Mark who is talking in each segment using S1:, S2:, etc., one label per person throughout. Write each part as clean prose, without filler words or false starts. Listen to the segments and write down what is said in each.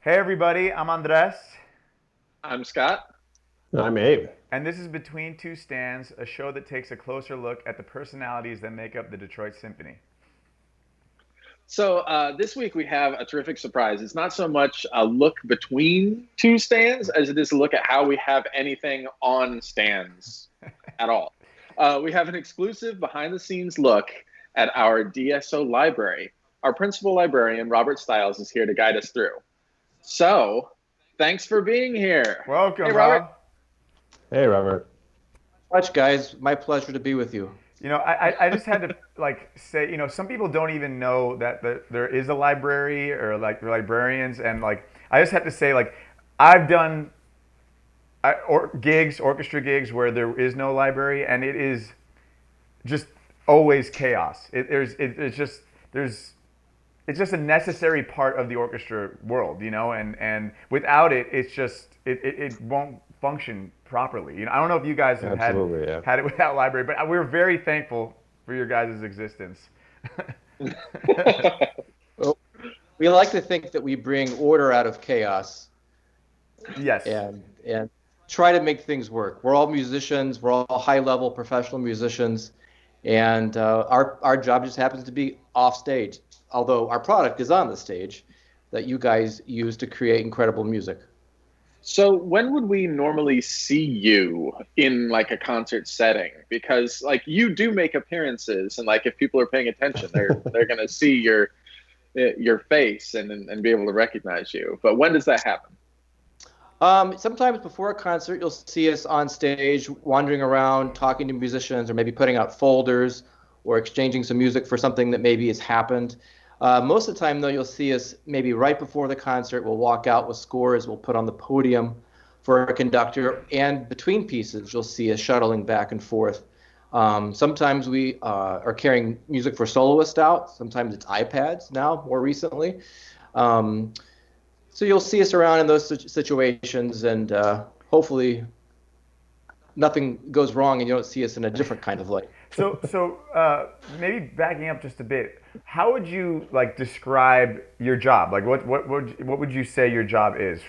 S1: Hey everybody, I'm Andrés,
S2: I'm Scott.
S3: I'm Abe.
S1: and this is Between Two Stands, a show that takes a closer look at the personalities that make up the Detroit Symphony.
S2: This week we have a terrific surprise. It's not so much a look between two stands as it is a look at how we have anything on stands at all. We have an exclusive behind the scenes look at our DSO library. Our principal librarian, Robert Stiles, is here to guide us through. So, thanks for being here. Hey,
S1: Welcome,
S2: Robert.
S1: Rob.
S3: Hey, Robert.
S4: Much, guys. My pleasure to be with you.
S1: I just had to say, some people don't even know that there is a library or like librarians, and I just have to say, I've done orchestra gigs where there is no library, and it is just always chaos. It's just a necessary part of the orchestra world, and without it, it won't function properly. I don't know if you guys have
S3: Absolutely, yeah.
S1: had it without library, but we're very thankful for your guys' existence.
S4: Well, we like to think that we bring order out of chaos
S1: Yes.
S4: and try to make things work. We're all musicians. We're all high-level professional musicians, and our job just happens to be off stage. Although our product is on the stage, that you guys use to create incredible music.
S2: So when would we normally see you in like a concert setting? Because like you do make appearances, and like if people are paying attention, they're gonna see your face and be able to recognize you. But when does that happen?
S4: Sometimes before a concert, you'll see us on stage, wandering around, talking to musicians, or maybe putting out folders or exchanging some music for something that maybe has happened. Most of the time, though, you'll see us maybe right before the concert. We'll walk out with scores. We'll put on the podium for a conductor. And between pieces, you'll see us shuttling back and forth. Sometimes we are carrying music for soloists out. Sometimes it's iPads now, more recently. So you'll see us around in those situations, and hopefully nothing goes wrong and you don't see us in a different kind of light.
S1: So maybe backing up just a bit, how would you describe your job? What would you say your job is?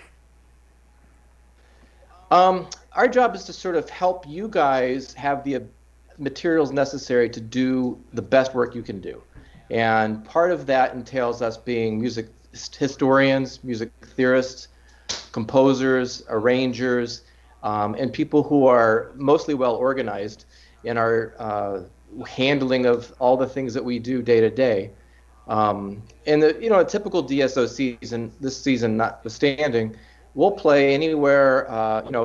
S4: Our job is to sort of help you guys have the materials necessary to do the best work you can do. And part of that entails us being music historians, music theorists, composers, arrangers, and people who are mostly well organized in our handling of all the things that we do day to day. A typical DSO season, this season notwithstanding, we'll play anywhere,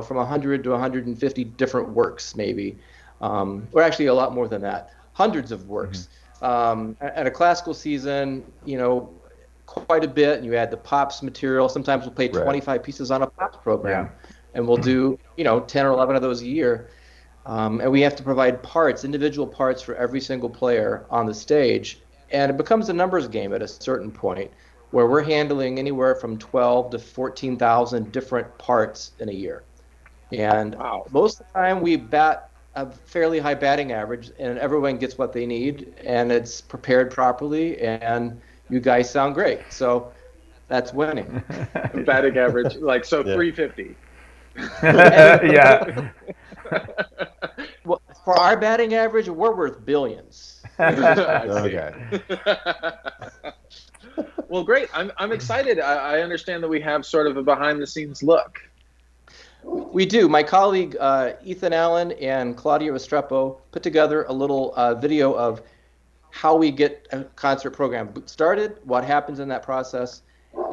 S4: from 100 to 150 different works, maybe, or actually a lot more than that, hundreds of works. At a classical season, quite a bit, and you add the pops material. Sometimes we'll play 25 pieces on a pops program, and we'll do 10 or 11 of those a year. And we have to provide individual parts for every single player on the stage. And it becomes a numbers game at a certain point where we're handling anywhere from 12 to 14,000 different parts in a year. And
S2: Wow.
S4: most of the time we bat a fairly high batting average, and everyone gets what they need, and it's prepared properly, and you guys sound great. So that's winning.
S2: Batting average,
S3: Yeah.
S2: 350.
S1: Yeah.
S4: Well, for our batting average, we're worth billions.
S3: Okay.
S2: Well, great. I'm excited. I understand that we have sort of a behind the scenes look.
S4: We do. My colleague Ethan Allen and Claudia Restrepo put together a little video of how we get a concert program started, what happens in that process,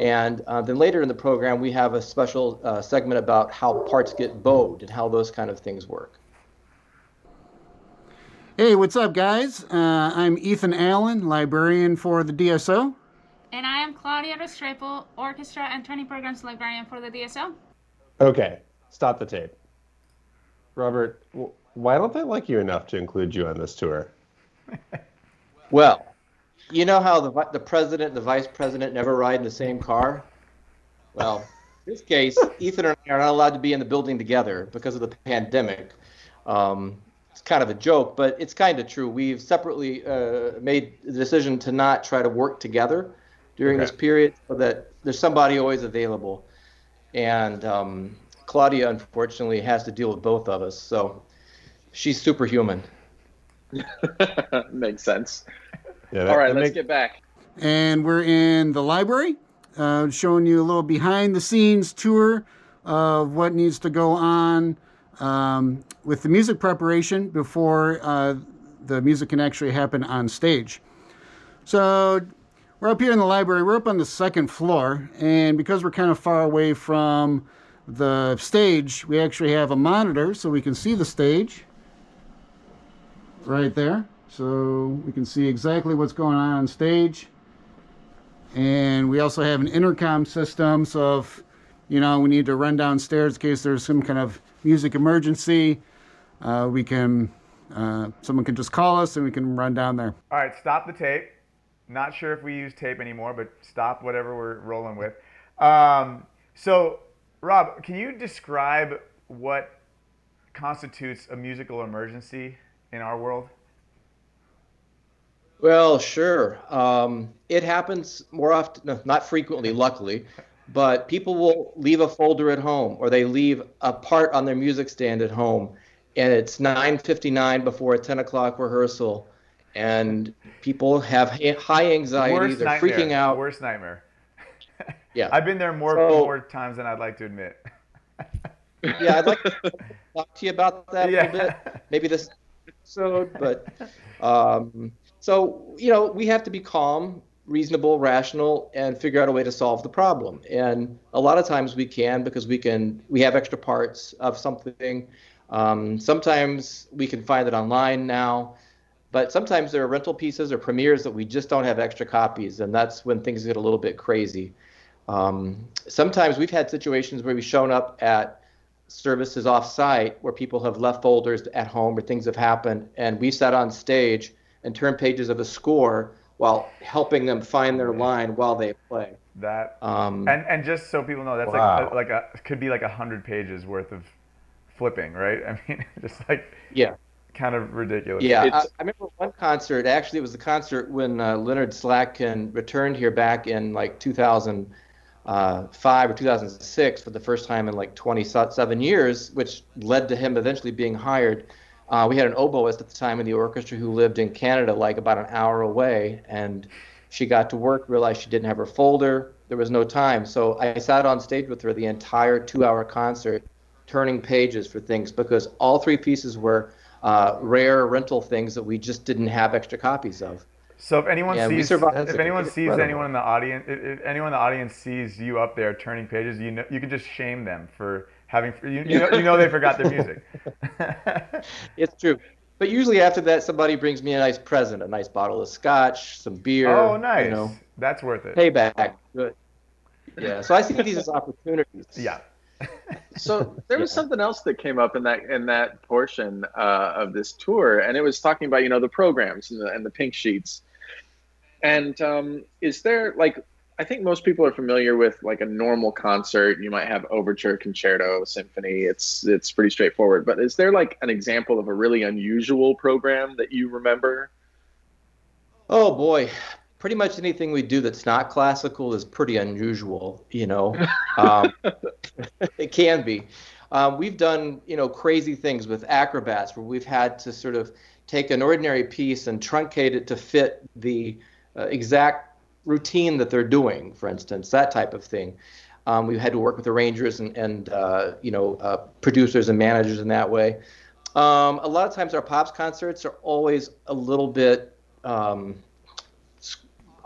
S4: and then later in the program we have a special segment about how parts get bowed and how those kind of things work.
S5: Hey, what's up, guys? I'm Ethan Allen, librarian for the DSO.
S6: And I am Claudia Restrepo, Orchestra and Training Programs Librarian for the DSO.
S3: Okay, stop the tape. Robert, why don't they like you enough to include you on this tour?
S4: Well, you know how the president and the vice president never ride in the same car? Well, in this case, Ethan and I are not allowed to be in the building together because of the pandemic. It's kind of a joke, but it's kind of true. We've separately made the decision to not try to work together during this period, so that there's somebody always available. And Claudia, unfortunately, has to deal with both of us. So she's superhuman.
S2: Makes sense.
S3: Yeah,
S2: All right, let's get back.
S5: And we're in the library, showing you a little behind the scenes tour of what needs to go on with the music preparation before the music can actually happen on stage. So we're up here in the library. We're up on the second floor, and because we're kind of far away from the stage, we actually have a monitor so we can see the stage right there. So we can see exactly what's going on stage. And we also have an intercom system, so if we need to run downstairs in case there's some kind of music emergency, we can someone can just call us and we can run down there.
S1: All right, stop the tape. Not sure if we use tape anymore, but stop whatever we're rolling with. So, Rob, can you describe what constitutes a musical emergency in our world?
S4: Well, sure. It happens more often, no, not frequently, luckily, but people will leave a folder at home, or they leave a part on their music stand at home, and it's 9:59 before a 10 o'clock rehearsal, and people have high anxiety. They're freaking out.
S1: Worst nightmare.
S4: Yeah.
S1: I've been there more times than I'd like to admit.
S4: Yeah, I'd like to talk to you about that a little bit. Maybe this episode, but so we have to be calm, reasonable, rational, and figure out a way to solve the problem. And a lot of times we can because we have extra parts of something. Sometimes we can find it online now, but sometimes there are rental pieces or premieres that we just don't have extra copies, and that's when things get a little bit crazy. Sometimes we've had situations where we've shown up at services off-site where people have left folders at home or things have happened, and we sat on stage and turned pages of a score while helping them find their line while they play.
S1: That and just so people know, that's
S3: Wow.
S1: could be like 100 pages worth of flipping, right? I mean, just kind of ridiculous.
S4: Yeah, I remember one concert. Actually, it was the concert when Leonard Slatkin returned here back in like 2005 or 2006 for the first time in like 27 years, which led to him eventually being hired. We had an oboist at the time in the orchestra who lived in Canada, like about an hour away, and she got to work, realized she didn't have her folder. There was no time, so I sat on stage with her the entire 2-hour concert, turning pages for things because all 3 pieces were rare rental things that we just didn't have extra copies of.
S1: So if anyone sees anyone
S3: incredible.
S1: in the audience, if anyone in the audience sees you up there turning pages, you can just shame them for having they forgot their music.
S4: It's true. But usually after that, somebody brings me a nice present, a nice bottle of scotch, some beer.
S1: Oh, nice. That's worth it.
S4: Payback. Good. Yeah. So I see these as opportunities.
S1: Yeah.
S2: So there was something else that came up in that portion of this tour, and it was talking about the programs and the pink sheets. And is there I think most people are familiar with like a normal concert. You might have overture, concerto, symphony. It's pretty straightforward. But is there like an example of a really unusual program that you remember?
S4: Oh boy. Pretty much anything we do that's not classical is pretty unusual, It can be. We've done, crazy things with acrobats where we've had to sort of take an ordinary piece and truncate it to fit the exact routine that they're doing, for instance, that type of thing. We've had to work with arrangers and producers and managers in that way. A lot of times our Pops concerts are always a little bit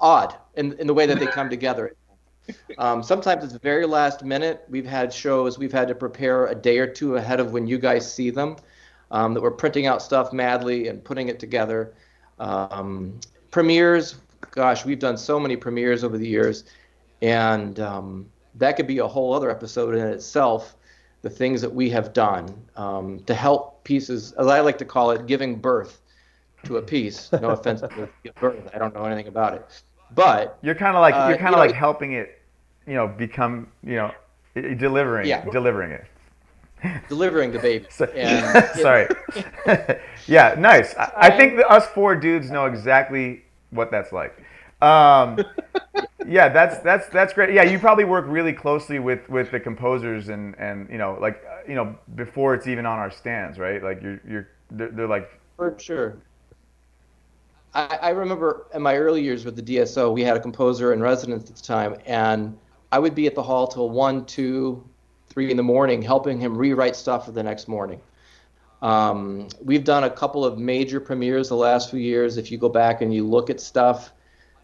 S4: odd in the way that they come together. Sometimes it's very last minute. We've had shows we've had to prepare a day or two ahead of when you guys see them, that we're printing out stuff madly and putting it together. Premieres, gosh, we've done so many premieres over the years, and that could be a whole other episode in itself, the things that we have done to help pieces, as I like to call it, giving birth to a piece. No offense to give birth, I don't know anything about it. But
S1: you're kind of like helping it, become, delivering it.
S4: Delivering the baby.
S1: Sorry. Yeah, nice. I think that us 4 dudes know exactly what that's like. Yeah, that's great. Yeah, you probably work really closely with the composers and like before it's even on our stands, right? Like they're like
S4: For sure. I remember in my early years with the DSO, we had a composer in residence at the time, and I would be at the hall till 1, 2, 3 in the morning, helping him rewrite stuff for the next morning. We've done a couple of major premieres the last few years. If you go back and you look at stuff,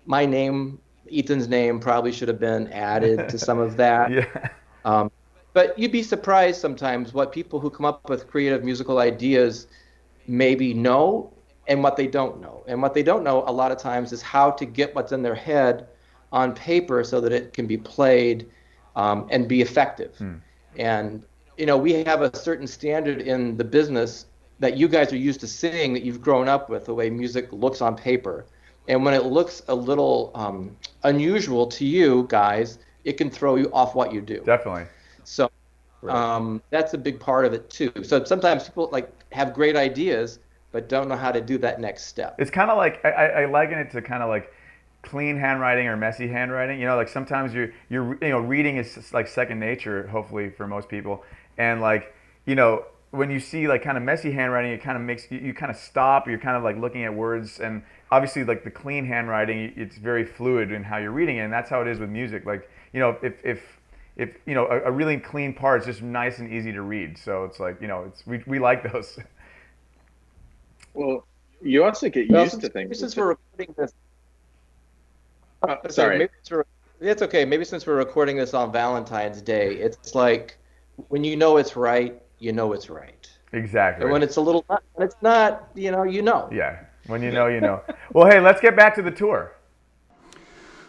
S4: my name, Ethan's name, probably should have been added to some of that.
S1: yeah.
S4: But you'd be surprised sometimes what people who come up with creative musical ideas maybe know and what they don't know. And what they don't know a lot of times is how to get what's in their head on paper so that it can be played and be effective. And, we have a certain standard in the business that you guys are used to seeing, that you've grown up with, the way music looks on paper. And when it looks a little unusual to you guys, it can throw you off what you do.
S1: Definitely.
S4: So that's a big part of it too. So sometimes people have great ideas, but don't know how to do that next step.
S1: It's kind of like I liken it to kind of like clean handwriting or messy handwriting. Like sometimes you're reading is like second nature, hopefully for most people. And when you see like kind of messy handwriting, it kind of makes you kind of stop. You're kind of like looking at words, and obviously like the clean handwriting, it's very fluid in how you're reading it, and that's how it is with music. Like if a really clean part is just nice and easy to read. So it's like we like those.
S2: Well, you also get used to things.
S4: Since we're recording this,
S2: sorry.
S4: It's okay. Maybe since we're recording this on Valentine's Day, it's like when you know it's right, you know it's right.
S1: Exactly.
S4: And when it's a little, when it's not, you know.
S1: Yeah. When you know, you know. Well, hey, let's get back to the tour.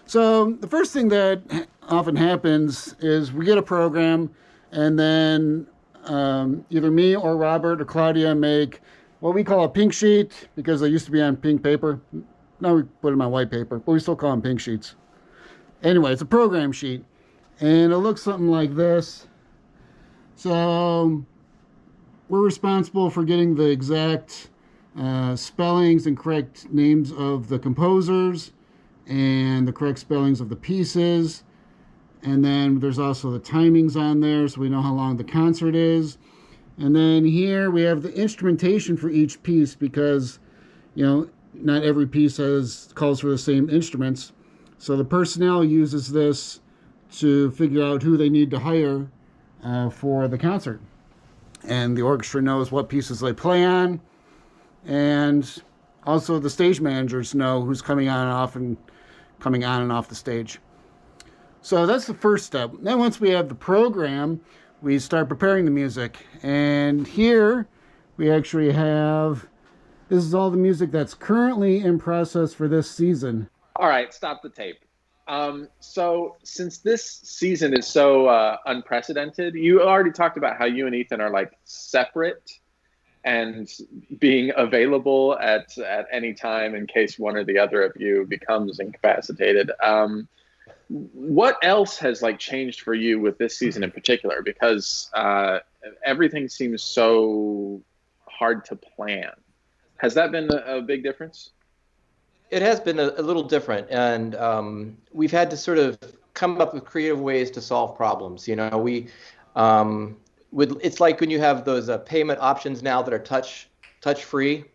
S5: So the first thing that often happens is we get a program, and then either me or Robert or Claudia make what we call a pink sheet, because they used to be on pink paper. Now we put them on white paper, but we still call them pink sheets. Anyway, it's a program sheet, and it looks something like this. So we're responsible for getting the exact spellings and correct names of the composers and the correct spellings of the pieces. And then there's also the timings on there, so we know how long the concert is. And then here we have the instrumentation for each piece, because not every piece calls for the same instruments. So the personnel uses this to figure out who they need to hire for the concert. And the orchestra knows what pieces they play on. And also the stage managers know who's coming on and off the stage. So that's the first step. Then once we have the program, we start preparing the music. And here we actually have, this is all the music that's currently in process for this season.
S2: All right, stop the tape. So since this season is so unprecedented, you already talked about how you and Ethan are like separate and being available at any time in case one or the other of you becomes incapacitated. What else has changed for you with this season in particular? Because everything seems so hard to plan. Has that been a big difference?
S4: It has been a little different, and we've had to sort of come up with creative ways to solve problems. It's like when you have those payment options now that are touch free.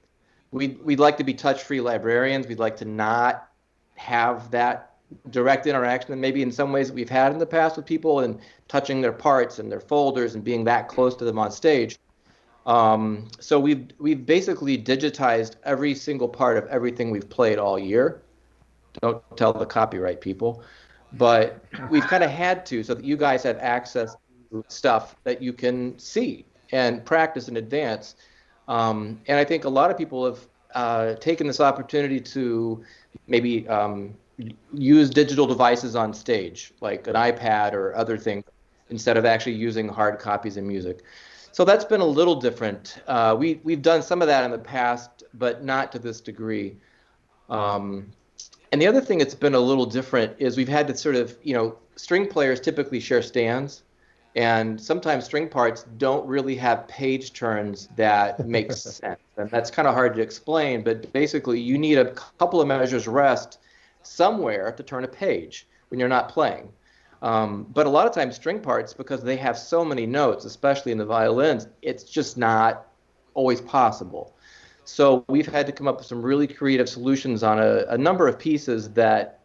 S4: We'd like to be touch free librarians. We'd like to not have that direct interaction, and maybe in some ways that we've had in the past with people and touching their parts and their folders and being that close to them on stage. So we've basically digitized every single part of everything we've played all year. Don't tell the copyright people, but we've kind of had to, so that you guys have access to stuff that you can see and practice in advance. And I think a lot of people have taken this opportunity to maybe use digital devices on stage, like an iPad or other things, instead of actually using hard copies of music. So that's been a little different. We've done some of that in the past, but not to this degree. And the other thing that's been a little different is we've had to sort of, string players typically share stands, and sometimes string parts don't really have page turns that make sense. And that's kind of hard to explain, but basically you need a couple of measures rest somewhere to turn a page when you're not playing. But a lot of times string parts, because they have so many notes, especially in the violins, it's just not always possible. So we've had to come up with some really creative solutions on a number of pieces that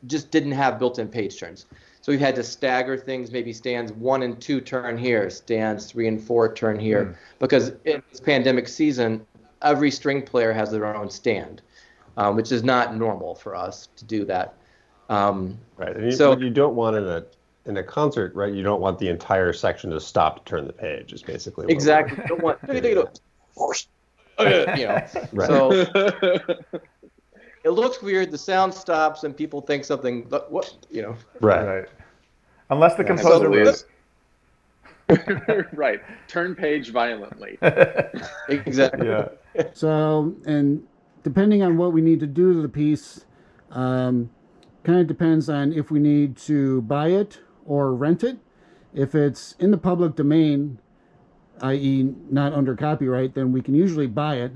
S4: just didn't have built-in page turns. So we've had to stagger things, maybe stands 1 and 2 turn here, stands 3 and 4 turn here, because in this pandemic season, every string player has their own stand, which is not normal for us to do that.
S3: Right. And
S4: so
S3: you don't want in a concert, right? You don't want the entire section to stop to turn the page. Is basically what
S4: exactly. You don't want
S3: Right.
S4: So it looks weird. The sound stops, and people think something. What
S3: Right.
S1: Unless the composer was
S2: right. Turn page violently.
S4: Exactly.
S1: Yeah.
S5: So, and depending on what we need to do to the piece, kind of depends on if we need to buy it or rent it. If it's in the public domain, i.e. not under copyright, then we can usually buy it.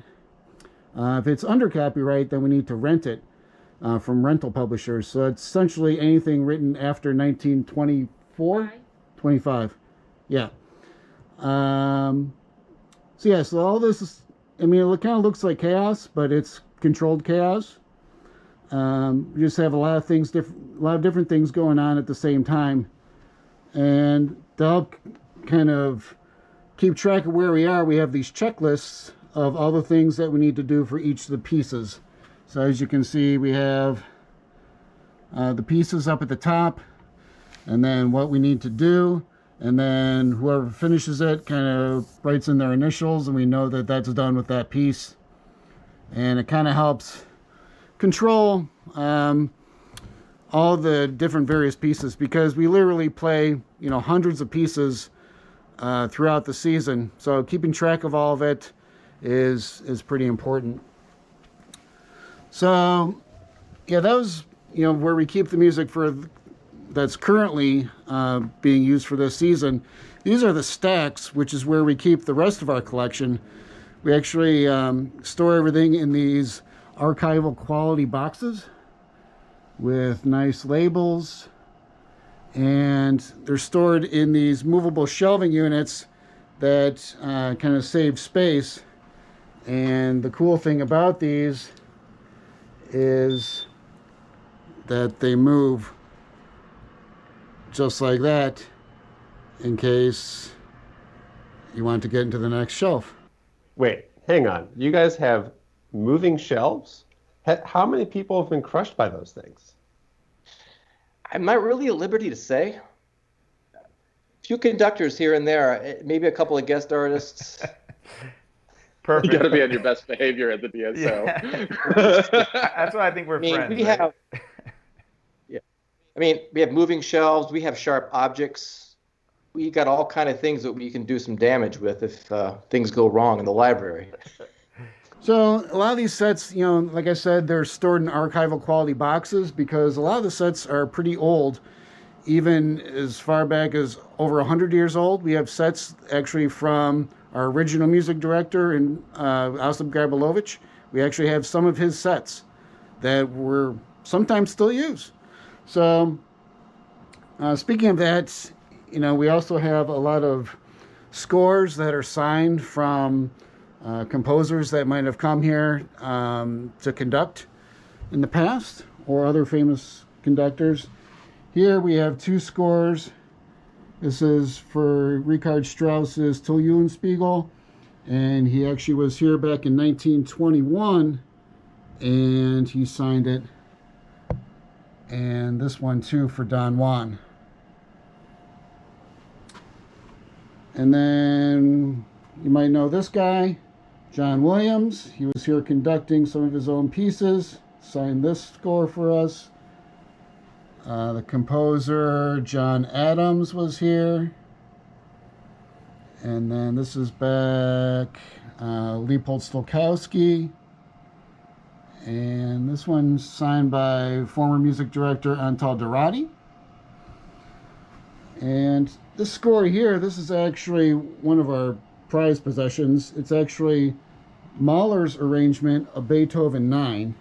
S5: If it's under copyright, then we need to rent it from rental publishers. So it's essentially anything written after 1924? 25. Yeah. So all this is, it kind of looks like chaos, but it's controlled chaos. We just have a lot of different things going on at the same time, and to help kind of keep track of where we are, we have these checklists of all the things that we need to do for each of the pieces. So as you can see, we have the pieces up at the top, and then what we need to do, and then whoever finishes it kind of writes in their initials, and we know that that's done with that piece. And it kind of helps control all the different various pieces, because we literally play hundreds of pieces throughout the season, so keeping track of all of it is pretty important. So yeah, that was where we keep the music that's currently being used for this season. These are the stacks, which is where we keep the rest of our collection. We actually store everything in these archival quality boxes with nice labels, and they're stored in these movable shelving units that kind of save space. And the cool thing about these is that they move just like that in case you want to get into the next shelf.
S3: Wait, hang on. You guys have moving shelves? How many people have been crushed by those things?
S4: I'm not really at liberty to say. A few conductors here and there, maybe a couple of guest artists.
S1: Perfect.
S2: You got to be on your best behavior at the DSO.
S1: Yeah. That's why I think we're friends.
S4: We have, we have moving shelves. We have sharp objects. We got all kind of things that we can do some damage with if things go wrong in the library.
S5: So a lot of these sets, like I said, they're stored in archival quality boxes because a lot of the sets are pretty old, even as far back as over 100 years old. We have sets actually from our original music director, Osip Garbalovich. We actually have some of his sets that were sometimes still used. So speaking of that, we also have a lot of scores that are signed from composers that might have come here to conduct in the past, or other famous conductors. Here we have 2 scores. This is for Richard Strauss's Till Eulenspiegel, and he actually was here back in 1921, and he signed it. And this one too for Don Juan. And then you might know this guy, John Williams. He was here conducting some of his own pieces, signed this score for us. The composer, John Adams, was here. And then this is back, Leopold Stokowski. And this one's signed by former music director Antal Dorati. And this score here, this is actually one of our prized possessions. It's actually Mahler's arrangement of Beethoven 9.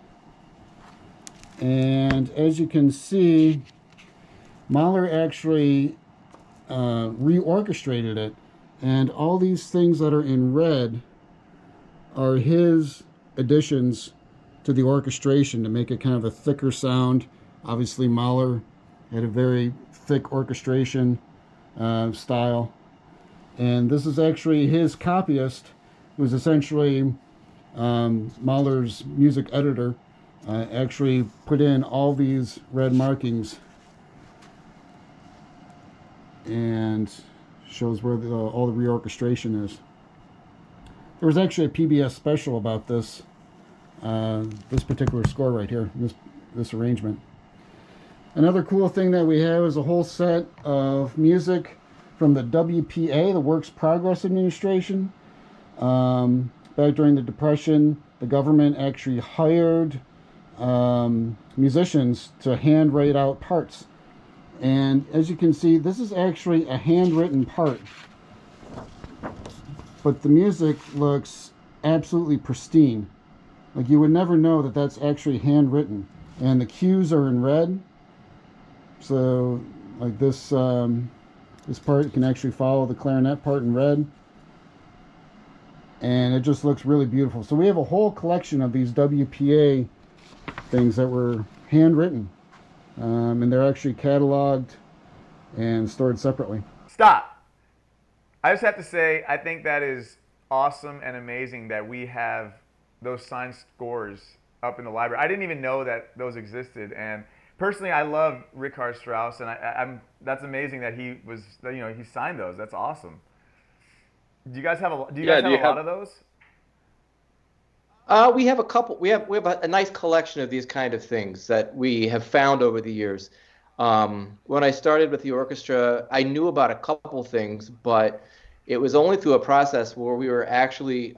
S5: And as you can see, Mahler actually reorchestrated it. And all these things that are in red are his additions to the orchestration to make it kind of a thicker sound. Obviously, Mahler had a very thick orchestration style. And this is actually his copyist, who's essentially Mahler's music editor, actually put in all these red markings and shows where all the reorchestration is. There was actually a PBS special about this this particular score right here, this arrangement. Another cool thing that we have is a whole set of music from the WPA, the Works Progress Administration. Back during the Depression, the government actually hired musicians to handwrite out parts. And as you can see, this is actually a handwritten part. But the music looks absolutely pristine. Like, you would never know that that's actually handwritten. And the cues are in red. So, like this part can actually follow the clarinet part in red. And it just looks really beautiful. So we have a whole collection of these WPA things that were handwritten. And they're actually cataloged and stored separately.
S1: Stop. I just have to say, I think that is awesome and amazing that we have those signed scores up in the library. I didn't even know that those existed. And personally, I love Richard Strauss, and that's amazing that he signed those. That's awesome. Do you guys have a lot of those?
S4: We have a couple. We have a nice collection of these kind of things that we have found over the years. When I started with the orchestra, I knew about a couple things, but it was only through a process where we were actually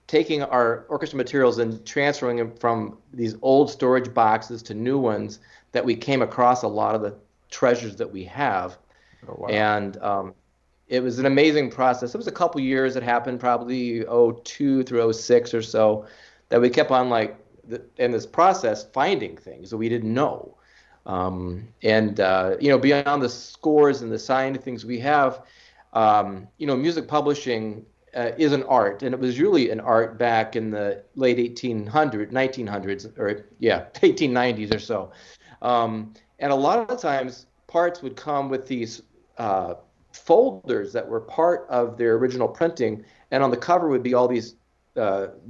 S4: taking our orchestra materials and transferring them from these old storage boxes to new ones that we came across a lot of the treasures that we have.
S3: Oh, wow.
S4: And it was an amazing process. It was a couple years. It happened probably 2002 through 2006 or so that we kept on in this process finding things that we didn't know. Beyond the scores and the signed things we have, music publishing is an art, and it was really an art back in the late 1900s, or 1890s or so. And a lot of times parts would come with these folders that were part of their original printing, and on the cover would be all these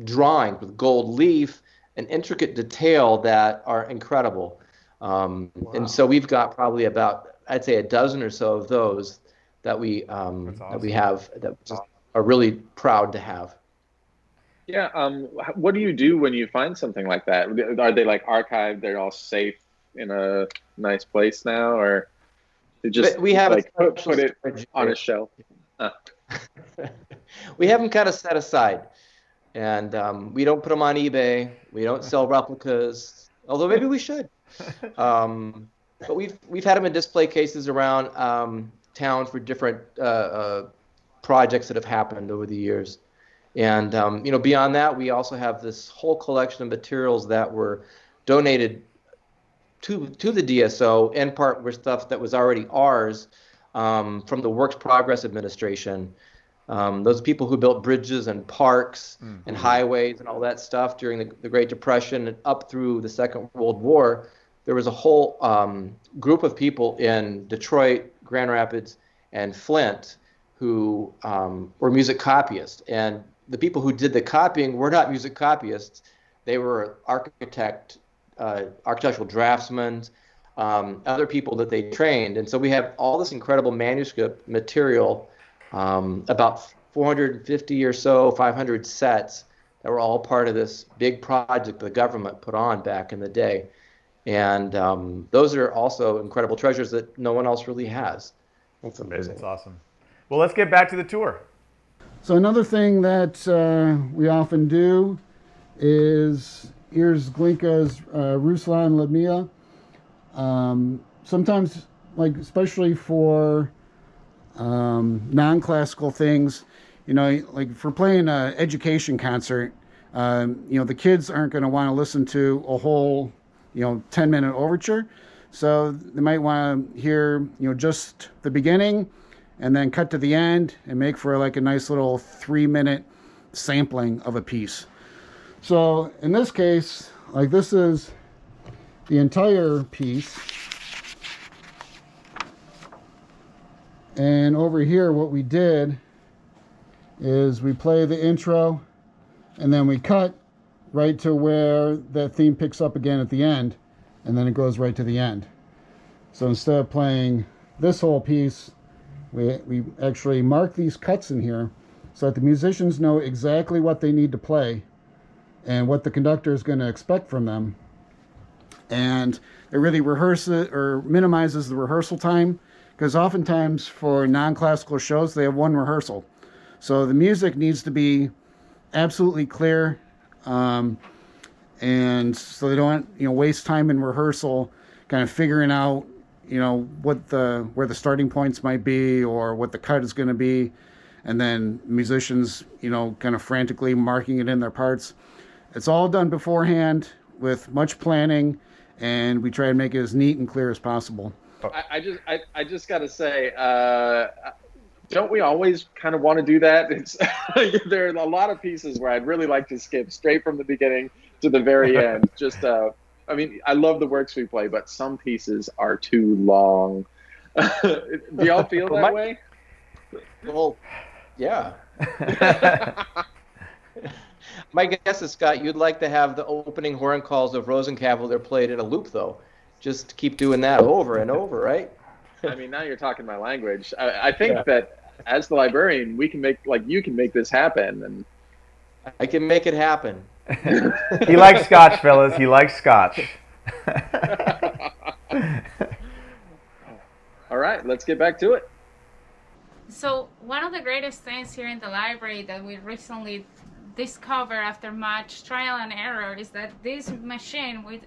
S4: drawings with gold leaf and intricate detail that are incredible. Wow. And so we've got probably about, I'd say, a dozen or so of those that we awesome. That we have that are really proud to have.
S2: Yeah. What do you do when you find something like that? Are they archived? They're all safe in a nice place now, or just
S4: we have
S2: put it on a shelf?
S4: We have them kind of set aside, and we don't put them on eBay. We don't sell replicas, although maybe we should. But we've had them in display cases around town for different projects that have happened over the years. And beyond that, we also have this whole collection of materials that were donated to the DSO. In part were stuff that was already ours from the Works Progress Administration. Those people who built bridges and parks and highways and all that stuff during the Great Depression and up through the Second World War. There was a whole group of people in Detroit, Grand Rapids, and Flint who were music copyists. And the people who did the copying were not music copyists. They were architectural draftsmen, other people that they trained. And so we have all this incredible manuscript material, about 450 or so, 500 sets that were all part of this big project the government put on back in the day. And those are also incredible treasures that no one else really has.
S3: That's amazing.
S1: That's awesome. Well, let's get back to the tour.
S5: So another thing that we often do is here's Glinka's Ruslan Ladmia. Sometimes, especially for non-classical things, like for playing an education concert, the kids aren't going to want to listen to a whole 10-minute overture. So they might want to hear, just the beginning and then cut to the end and make for like a nice little 3-minute sampling of a piece. So in this case, like this is the entire piece. And over here, what we did is we play the intro and then we cut right to where that theme picks up again at the end, and then it goes right to the end. So instead of playing this whole piece, we actually mark these cuts in here so that the musicians know exactly what they need to play and what the conductor is going to expect from them. And it really minimizes the rehearsal time, because oftentimes for non-classical shows, they have one rehearsal. So the music needs to be absolutely clear, and so they don't waste time in rehearsal kind of figuring out where the starting points might be or what the cut is going to be, and then musicians kind of frantically marking it in their parts. It's all done beforehand with much planning, and we try to make it as neat and clear as possible.
S2: I just got to say, don't we always kind of want to do that? It's there are a lot of pieces where I'd really like to skip straight from the beginning to the very end. Just, I love the works we play, but some pieces are too long. Do y'all feel that way?
S4: Well, yeah. My guess is, Scott, you'd like to have the opening horn calls of Rosenkavalier played in a loop, though. Just keep doing that over and over, right?
S2: I mean, now you're talking my language. I think that as the librarian, we can you can make this happen, and
S4: I can make it happen.
S1: He likes scotch, fellas. He likes scotch.
S2: All right, let's get back to it.
S6: So one of the greatest things here in the library that we recently discovered after much trial and error is that this machine we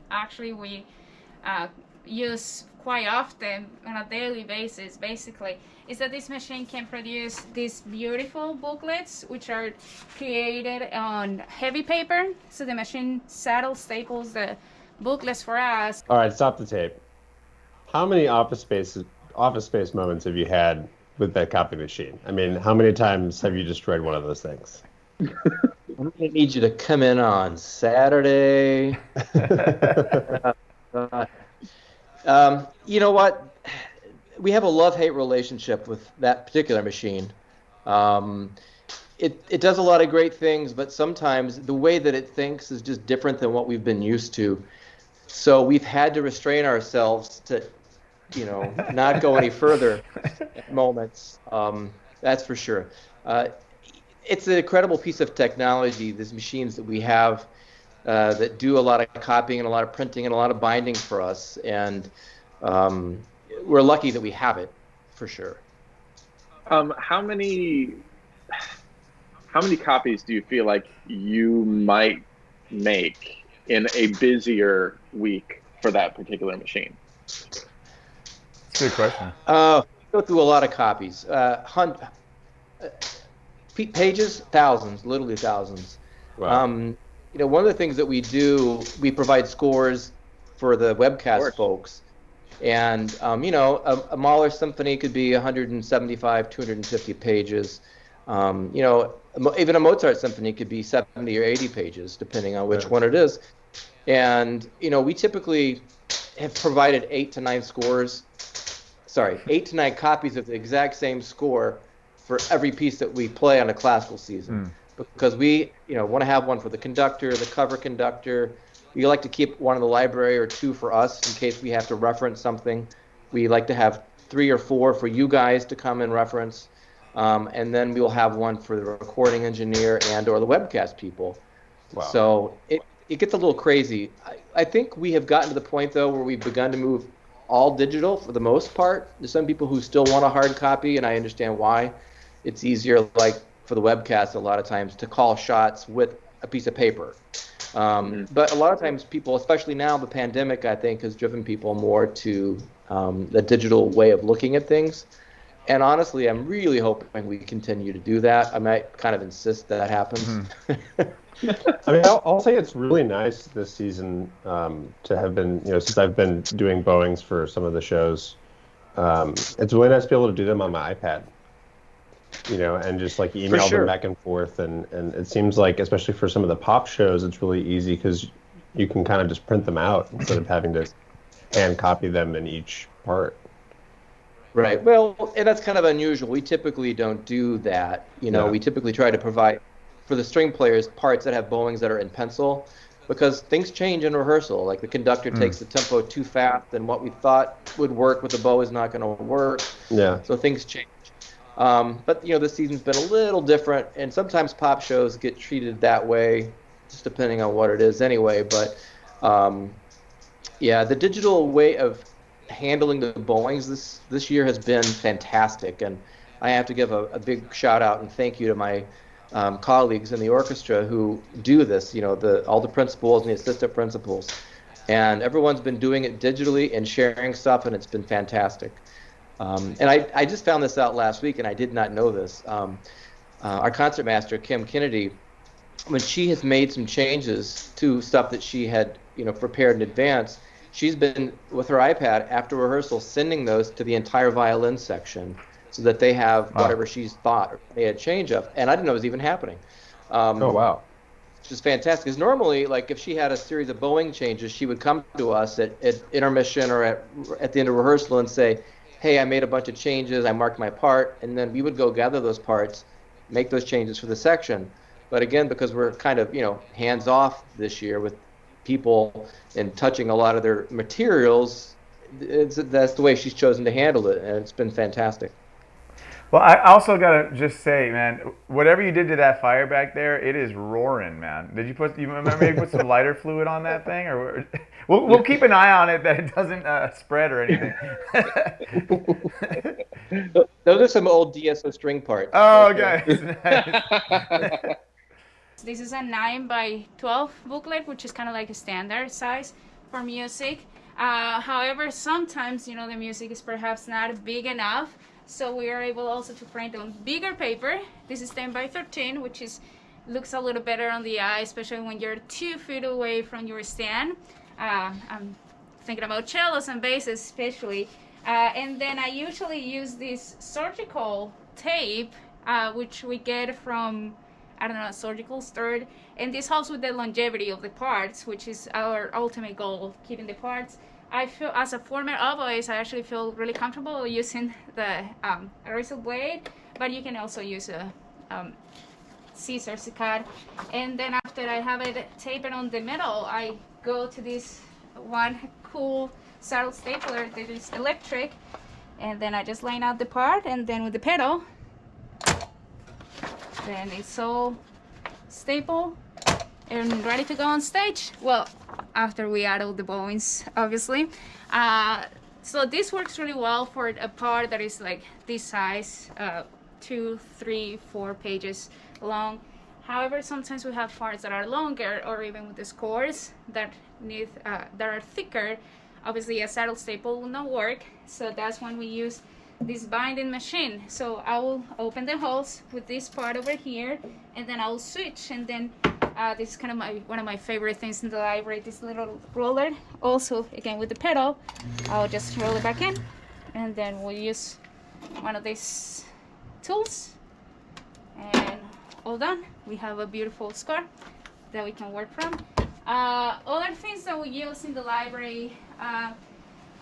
S6: use quite often on a daily basis, basically, is that this machine can produce these beautiful booklets, which are created on heavy paper. So the machine saddle staples the booklets for us.
S3: All right, stop the tape. How many office space moments have you had with that copy machine? I mean, how many times have you destroyed one of those things?
S4: I'm going to need you to come in on Saturday. You know what? We have a love-hate relationship with that particular machine. It does a lot of great things, but sometimes the way that it thinks is just different than what we've been used to. So we've had to restrain ourselves to, not go any further at moments. That's for sure. It's an incredible piece of technology, these machines that we have that do a lot of copying and a lot of printing and a lot of binding for us. And we're lucky that we have it, for sure.
S2: How many copies do you feel like you might make in a busier week for that particular machine?
S1: That's a good question.
S4: Go through a lot of copies. Pages, thousands, literally thousands.
S3: Wow.
S4: One of the things that we do, we provide scores for the webcast folks. And, a Mahler symphony could be 175, 250 pages. Even a Mozart symphony could be 70 or 80 pages, depending on which one it is. And, we typically have provided 8 to 9 copies of the exact same score for every piece that we play on a classical season. Because we, want to have one for the conductor, the cover conductor. We like to keep one in the library or 2 for us in case we have to reference something. We like to have 3 or 4 for you guys to come and reference. And then we'll have one for the recording engineer and or the webcast people.
S3: Wow.
S4: So it gets a little crazy. I think we have gotten to the point, though, where we've begun to move all digital for the most part. There's some people who still want a hard copy, and I understand why. It's easier, like for the webcast, a lot of times to call shots with a piece of paper. But a lot of times people, especially now, the pandemic, I think, has driven people more to the digital way of looking at things. And honestly, I'm really hoping we continue to do that. I might kind of insist that happens.
S3: I mean, I'll say it's really nice this season to have been, since I've been doing Boeings for some of the shows. It's really nice to be able to do them on my iPad, and just like email them
S4: sure.
S3: back and forth. And it seems like, especially for some of the pop shows, it's really easy because you can kind of just print them out instead of having to hand copy them in each part.
S4: Right. Well, and that's kind of unusual. We typically don't do that.
S3: Yeah.
S4: We typically try to provide for the string players parts that have bowings that are in pencil because things change in rehearsal. Like the conductor takes the tempo too fast and what we thought would work with the bow is not going to work.
S3: Yeah.
S4: So things change. But this season's been a little different, and sometimes pop shows get treated that way, just depending on what it is anyway. But the digital way of handling the bowings this year has been fantastic, and I have to give a big shout out and thank you to my colleagues in the orchestra who do this. All the principals and the assistant principals, and everyone's been doing it digitally and sharing stuff, and it's been fantastic. And I just found this out last week, and I did not know this. Our concertmaster, Kim Kennedy, when she has made some changes to stuff that she had, prepared in advance, she's been, with her iPad, after rehearsal, sending those to the entire violin section so that they have whatever she's thought they had change of. And I didn't know it was even happening.
S3: Oh, wow.
S4: Which is fantastic. Because normally, like, if she had a series of bowing changes, she would come to us at intermission or at the end of rehearsal and say, hey, I made a bunch of changes, I marked my part, and then we would go gather those parts, make those changes for the section. But again, because we're kind of, hands off this year with people and touching a lot of their materials, that's the way she's chosen to handle it, and it's been fantastic.
S1: Well, I also gotta just say, man, whatever you did to that fire back there, it is roaring, man. Did you maybe put some lighter fluid on that thing, or we'll keep an eye on it that it doesn't spread or anything.
S4: Those are some old DSO string parts.
S1: Oh, okay. Nice.
S6: This is a 9x12 booklet, which is kind of like a standard size for music. However, sometimes, the music is perhaps not big enough, so we are able also to print on bigger paper. This is 10x13, which looks a little better on the eye, especially when you're 2 feet away from your stand. I'm thinking about cellos and basses especially. And then I usually use this surgical tape, which we get from, a surgical store. And this helps with the longevity of the parts, which is our ultimate goal, keeping the parts. I feel, as a former oboist, I actually feel really comfortable using the razor blade, but you can also use a scissors to cut. And then after I have it taped on the middle, I go to this one cool saddle stapler that is electric, and then I just line out the part, and then with the pedal, then it's all stapled and ready to go on stage. Well, after we add all the bowings, obviously. So this works really well for a part that is like this size, 2, 3, 4 pages long. However, sometimes we have parts that are longer, or even with the scores that are thicker. Obviously, a saddle staple will not work, so that's when we use this binding machine. So I will open the holes with this part over here, and then I will switch, and then this is kind of one of my favorite things in the library, this little roller. Also, again, with the pedal, I'll just roll it back in, and then we'll use one of these tools, and all done. We have a beautiful score that we can work from. Other things that we use in the library,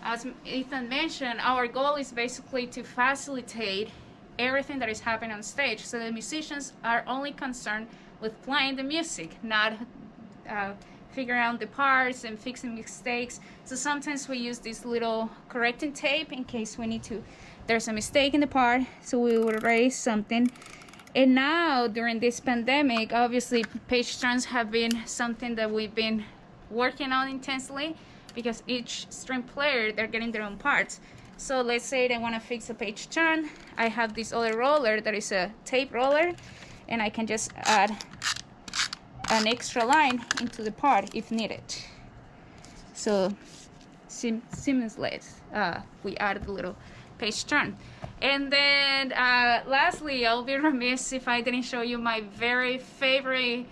S6: as Ethan mentioned, our goal is basically to facilitate everything that is happening on stage, so the musicians are only concerned with playing the music, not figuring out the parts and fixing mistakes. So sometimes we use this little correcting tape in case we need to, there's a mistake in the part, so we will erase something. And now, during this pandemic, obviously page turns have been something that we've been working on intensely, because each string player, they're getting their own parts. So let's say they want to fix a page turn. I have this other roller that is a tape roller, and I can just add an extra line into the part if needed. So seamlessly, we added a little page turn. And then lastly, I'll be remiss if I didn't show you my very favorite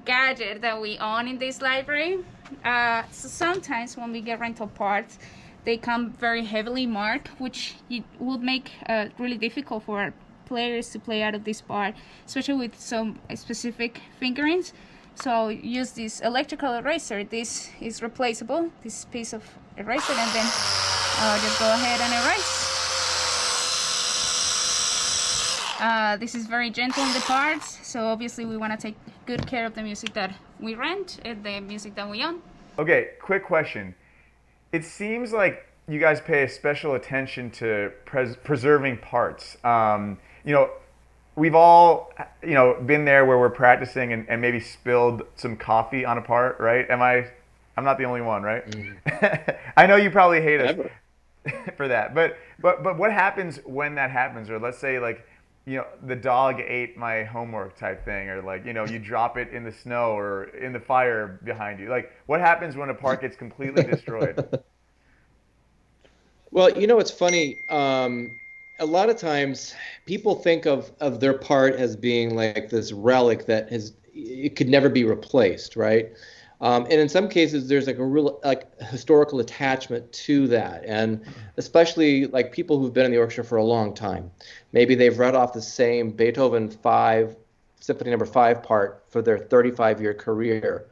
S6: gadget that we own in this library. So sometimes when we get rental parts, they come very heavily marked, which would make really difficult for our players to play out of this part, especially with some specific fingerings. So I'll use this electrical eraser. This is replaceable, this piece of eraser, and then I'll just go ahead and erase. This is very gentle in the parts, so obviously we want to take good care of the music that we rent and the music that we own.
S1: Okay, quick question. It seems like you guys pay a special attention to preserving parts. We've all, been there where we're practicing and maybe spilled some coffee on a part, right? I'm not the only one, right? Mm-hmm. I know you probably hate us for that, but what happens when that happens? Or let's say the dog ate my homework type thing, or you drop it in the snow or in the fire behind you. What happens when a part gets completely destroyed?
S4: Well, it's funny. A lot of times people think of their part as being like this relic that it could never be replaced, right? And in some cases, there's like a real historical attachment to that, and especially like people who've been in the orchestra for a long time. Maybe they've read off the same Beethoven Symphony Number 5 part for their 35-year career,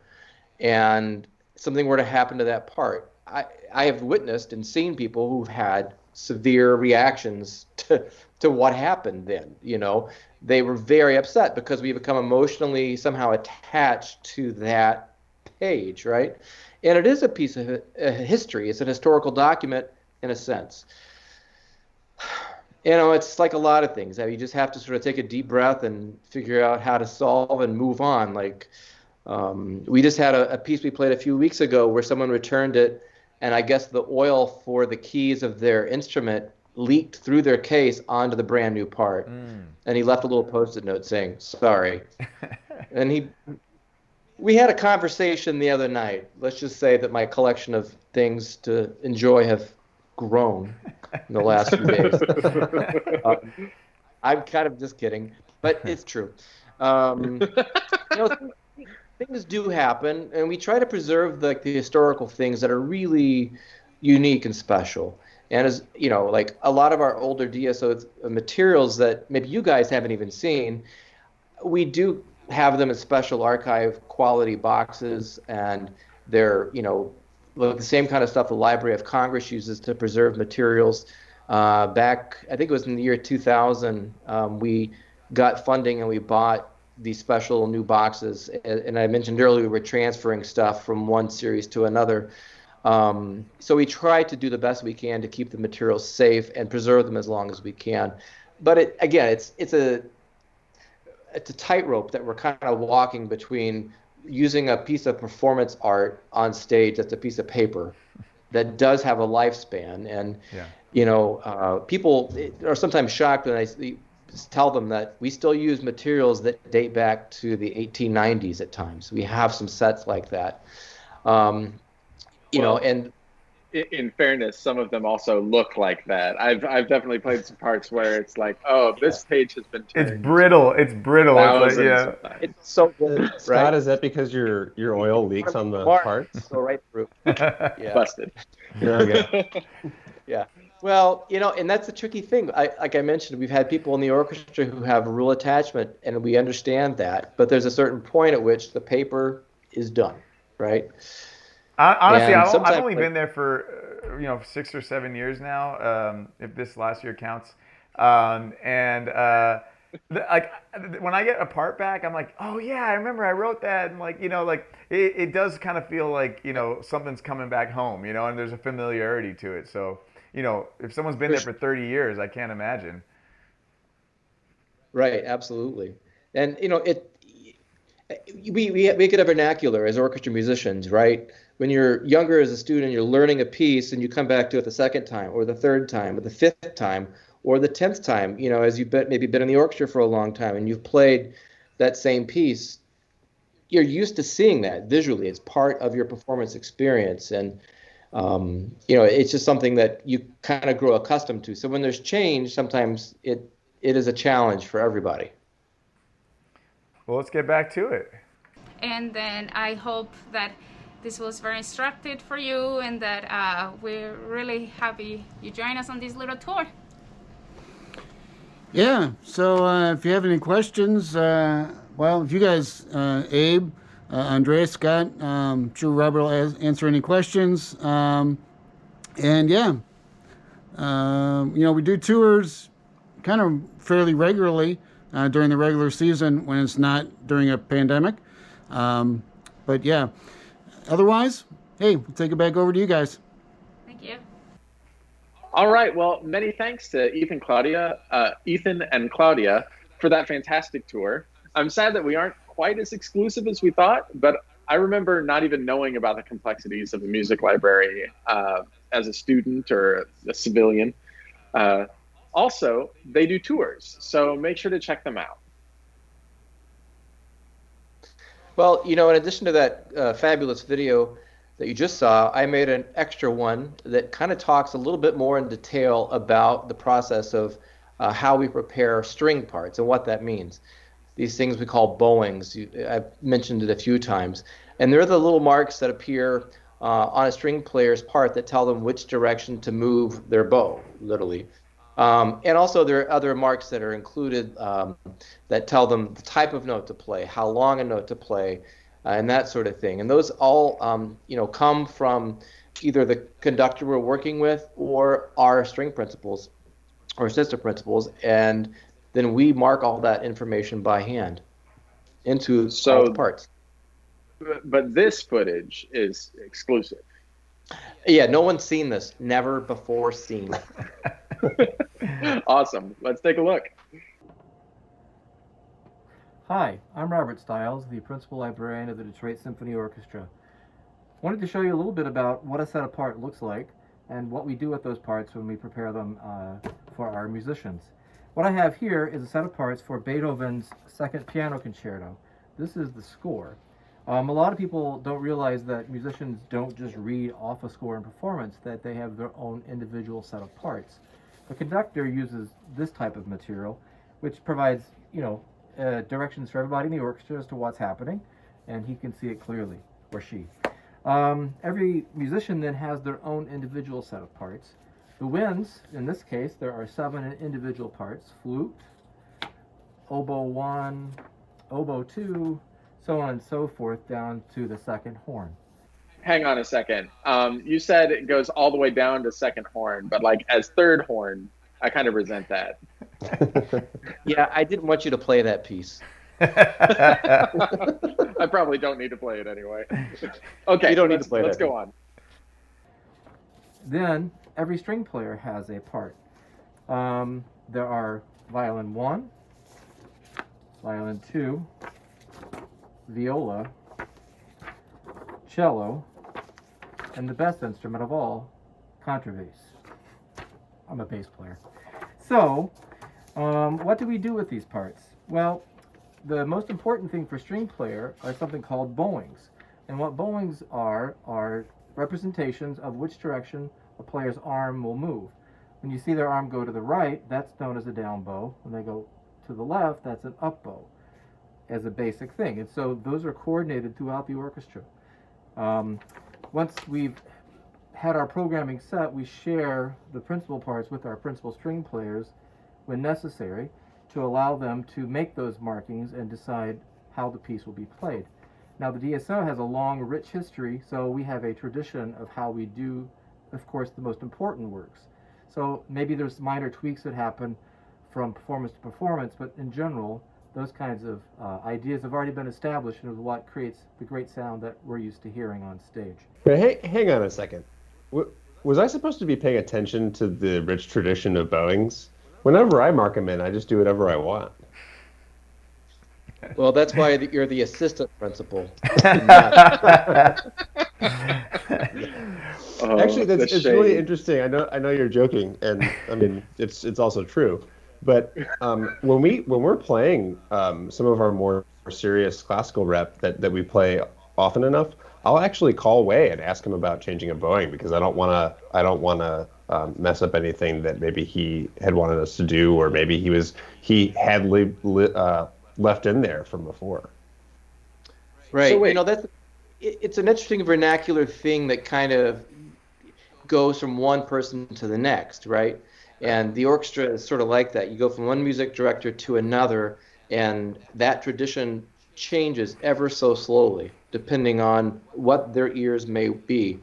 S4: and something were to happen to that part. I have witnessed and seen people who've had severe reactions to what happened then. They were very upset because we become emotionally somehow attached to that page, right? And it is a piece of history. It's an historical document in a sense. It's like a lot of things. You just have to sort of take a deep breath and figure out how to solve and move on. We just had a piece we played a few weeks ago where someone returned it, and I guess the oil for the keys of their instrument leaked through their case onto the brand new part. And he left a little Post-it note saying, "Sorry." And we had a conversation the other night. Let's just say that my collection of things to enjoy have grown in the last few days. I'm kind of just kidding, but it's true. Things do happen, and we try to preserve the historical things that are really unique and special. And as a lot of our older DSO materials that maybe you guys haven't even seen, we do have them in special archive quality boxes, and they're the same kind of stuff the Library of Congress uses to preserve materials. Back, I think it was in the year 2000, we got funding and we bought these special new boxes. And I mentioned earlier we were transferring stuff from one series to another. So we try to do the best we can to keep the materials safe and preserve them as long as we can. But it's a tightrope that we're kind of walking between using a piece of performance art on stage that's a piece of paper that does have a lifespan. And, people are sometimes shocked when I tell them that we still use materials that date back to the 1890s at times. We have some sets like that. And
S2: in fairness, some of them also look like that. I've definitely played some parts where it's like, oh, this page has been turned.
S1: It's brittle. It's
S4: It's so good, right?
S3: Scott, is that because your oil leaks on the parts?
S4: Go right through. Yeah.
S2: Busted.
S3: Okay.
S4: Yeah. Well, and that's the tricky thing. Like I mentioned, we've had people in the orchestra who have real attachment, and we understand that. But there's a certain point at which the paper is done, right?
S1: Honestly, I've only been there for 6 or 7 years now, if this last year counts. When I get a part back, I'm like, oh yeah, I remember I wrote that, and it does kind of feel like something's coming back home, and there's a familiarity to it. So if someone's been there for 30 years, I can't imagine.
S4: Right, absolutely, and we get a vernacular as orchestra musicians, right? When you're younger as a student, you're learning a piece, and you come back to it the second time, or the third time, or the fifth time, or the 10th time. As you've maybe been in the orchestra for a long time, and you've played that same piece, you're used to seeing that visually. It's part of your performance experience, and it's just something that you kind of grow accustomed to. So when there's change, sometimes it is a challenge for everybody.
S1: Well, let's get back to it.
S6: And then I hope that this was very instructive for you, and that we're really happy you joined us on this little tour.
S5: Yeah, so if you have any questions, if you guys, Abe, Andrés, Scott, sure Robert will answer any questions. And yeah, we do tours kind of fairly regularly during the regular season when it's not during a pandemic. But yeah, otherwise, hey, we'll take it back over to you guys.
S6: Thank you.
S2: All right. Well, many thanks to Ethan and Claudia for that fantastic tour. I'm sad that we aren't quite as exclusive as we thought, but I remember not even knowing about the complexities of the music library as a student or a civilian. Also, they do tours, so make sure to check them out.
S4: Well, in addition to that fabulous video that you just saw, I made an extra one that kind of talks a little bit more in detail about the process of how we prepare string parts and what that means. These things we call bowings. I've mentioned it a few times. And they're the little marks that appear on a string player's part that tell them which direction to move their bow, literally. And also there are other marks that are included that tell them the type of note to play, how long a note to play, and that sort of thing. And those all come from either the conductor we're working with or our string principals or sister principals, and then we mark all that information by hand into all the parts.
S2: But this footage is exclusive.
S4: Yeah, no one's seen this. Never before seen.
S2: Awesome. Let's take a look.
S7: Hi, I'm Robert Stiles, the Principal Librarian of the Detroit Symphony Orchestra. Wanted to show you a little bit about what a set of part looks like and what we do with those parts when we prepare them for our musicians. What I have here is a set of parts for Beethoven's Second Piano Concerto. This is the score. A lot of people don't realize that musicians don't just read off a score in performance, that they have their own individual set of parts. The conductor uses this type of material, which provides, directions for everybody in the orchestra as to what's happening, and he can see it clearly, or she. Every musician then has their own individual set of parts. The winds, in this case, there are 7 individual parts: flute, oboe 1, oboe 2, so on and so forth, down to the second horn.
S2: Hang on a second. You said it goes all the way down to second horn, but as third horn, I kind of resent that.
S4: Yeah, I didn't want you to play that piece.
S2: I probably don't need to play it anyway. Okay,
S4: you don't need to play it.
S2: Let's go on.
S7: Then every string player has a part. There are violin 1, violin 2, viola, cello, and the best instrument of all, contrabass. I'm a bass player. So, what do we do with these parts? Well, the most important thing for string player are something called bowings. And what bowings are representations of which direction a player's arm will move. When you see their arm go to the right, that's known as a down bow. When they go to the left, that's an up bow, as a basic thing. And so those are coordinated throughout the orchestra. Once we've had our programming set, we share the principal parts with our principal string players when necessary to allow them to make those markings and decide how the piece will be played. Now, the DSO has a long, rich history, so we have a tradition of how we do, of course, the most important works. So maybe there's minor tweaks that happen from performance to performance, but in general, those kinds of ideas have already been established and is what creates the great sound that we're used to hearing on stage.
S3: But hang on a second. Was I supposed to be paying attention to the rich tradition of bowings? Whenever I mark them in, I just do whatever I want.
S4: Well, that's why you're the assistant principal.
S3: Actually, it's really interesting. I know you're joking, and I mean it's also true. But when we're playing some of our more serious classical rep that we play often enough, I'll actually call Way and ask him about changing a bowing because I don't want to mess up anything that maybe he had wanted us to do, or maybe he had left in there from before.
S4: Right.
S2: So wait.
S4: You know, it's an interesting vernacular thing that kind of goes from one person to the next, right? And the orchestra is sort of like that. You go from one music director to another, and that tradition changes ever so slowly, depending on what their ears may be.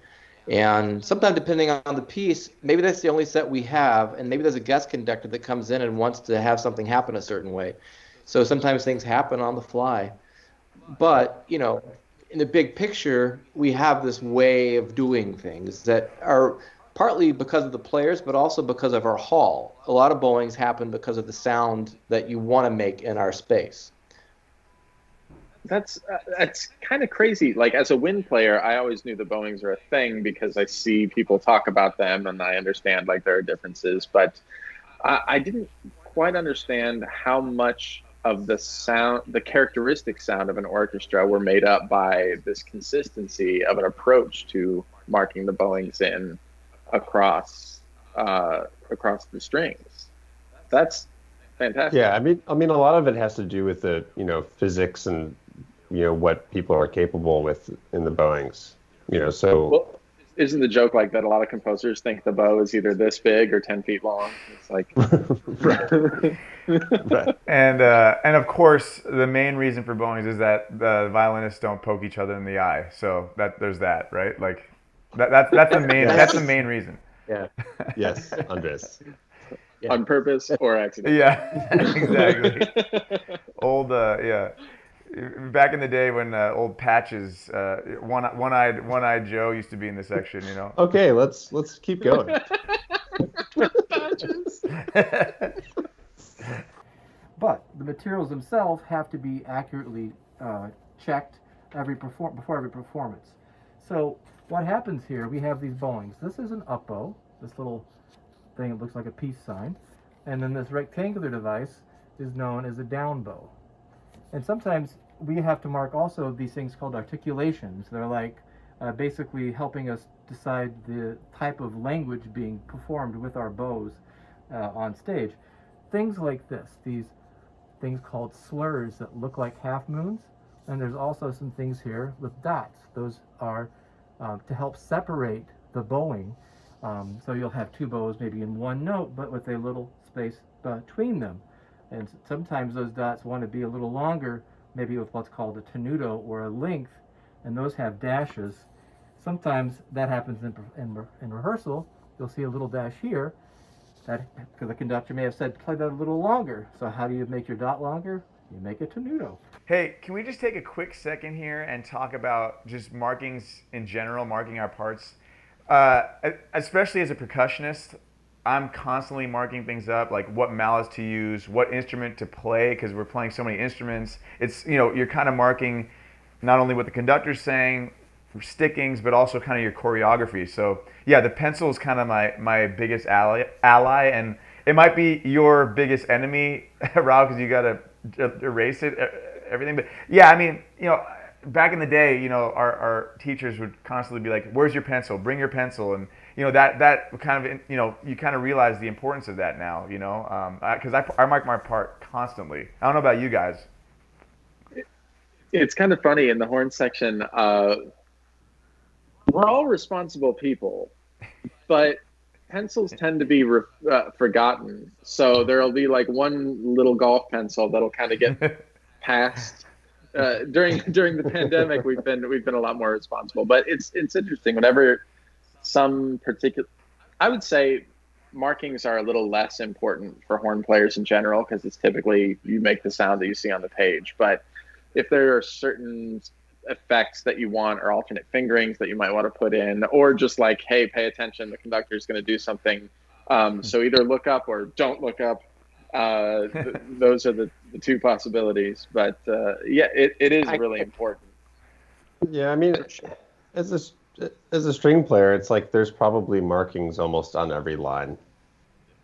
S4: And sometimes, depending on the piece, maybe that's the only set we have, and maybe there's a guest conductor that comes in and wants to have something happen a certain way. So sometimes things happen on the fly. But, you know, in the big picture, we have this way of doing things that are partly because of the players, but also because of our hall. A lot of bowings happen because of the sound that you want to make in our space.
S2: That's kind of crazy. Like, as a wind player, I always knew the bowings are a thing because I see people talk about them and I understand like there are differences, but I didn't quite understand how much of the sound, the characteristic sound of an orchestra were made up by this consistency of an approach to marking the bowings in across the strings. That's fantastic.
S3: Yeah, I mean, a lot of it has to do with the, you know, physics and, you know, what people are capable with in the bowings. You know, so
S2: Well, isn't the joke like that? A lot of composers think the bow is either this big or 10 feet long. It's like,
S3: right.
S1: And of course, the main reason for bowings is that the violinists don't poke each other in the eye. So there's that, right? Like that's the main that's the main reason.
S4: Yeah.
S3: Yes, Andres.
S4: Yeah.
S2: on purpose or accident.
S1: Yeah, exactly. Old yeah. Back in the day when old Patches, one-eyed Joe used to be in the section, you know.
S3: Okay, let's keep going.
S7: But the materials themselves have to be accurately checked before every performance. So what happens here, we have these bowings. This is an up bow, this little thing that looks like a peace sign. And then this rectangular device is known as a down bow. And sometimes we have to mark also these things called articulations. They're like basically helping us decide the type of language being performed with our bows on stage. Things like this, these things called slurs that look like half moons. And there's also some things here with dots. Those are to help separate the bowing. So you'll have two bows maybe in one note, but with a little space between them. And sometimes those dots want to be a little longer, maybe with what's called a tenuto or a length, and those have dashes. Sometimes that happens in rehearsal. You'll see a little dash here, that because the conductor may have said, play that a little longer. So how do you make your dot longer? You make a tenuto.
S1: Hey, can we just take a quick second here and talk about just markings in general, marking our parts? Especially as a percussionist, I'm constantly marking things up, like what mallets to use, what instrument to play, because we're playing so many instruments. It's, you know, you're kind of marking not only what the conductor's saying for stickings, but also kind of your choreography. So yeah, the pencil is kind of my biggest ally, and it might be your biggest enemy, Rob, because you got to erase it, everything. But yeah, I mean, you know, back in the day, you know, our teachers would constantly be like, "Where's your pencil? Bring your pencil." And you know that kind of, you know, you kind of realize the importance of that now. You know, because I mark my part constantly. I don't know about you guys.
S2: It's kind of funny in the horn section. We're all responsible people, but pencils tend to be forgotten. So there'll be like one little golf pencil that'll kind of get passed. During the pandemic, we've been a lot more responsible. But it's interesting. Whenever some particular, I would say markings are a little less important for horn players in general because it's typically you make the sound that you see on the page. But if there are certain effects that you want or alternate fingerings that you might want to put in, or just like, hey, pay attention, the conductor is going to do something. So either look up or don't look up. Those are the two possibilities. But yeah, it is really important.
S3: Yeah, I mean, as a string player, it's like there's probably markings almost on every line,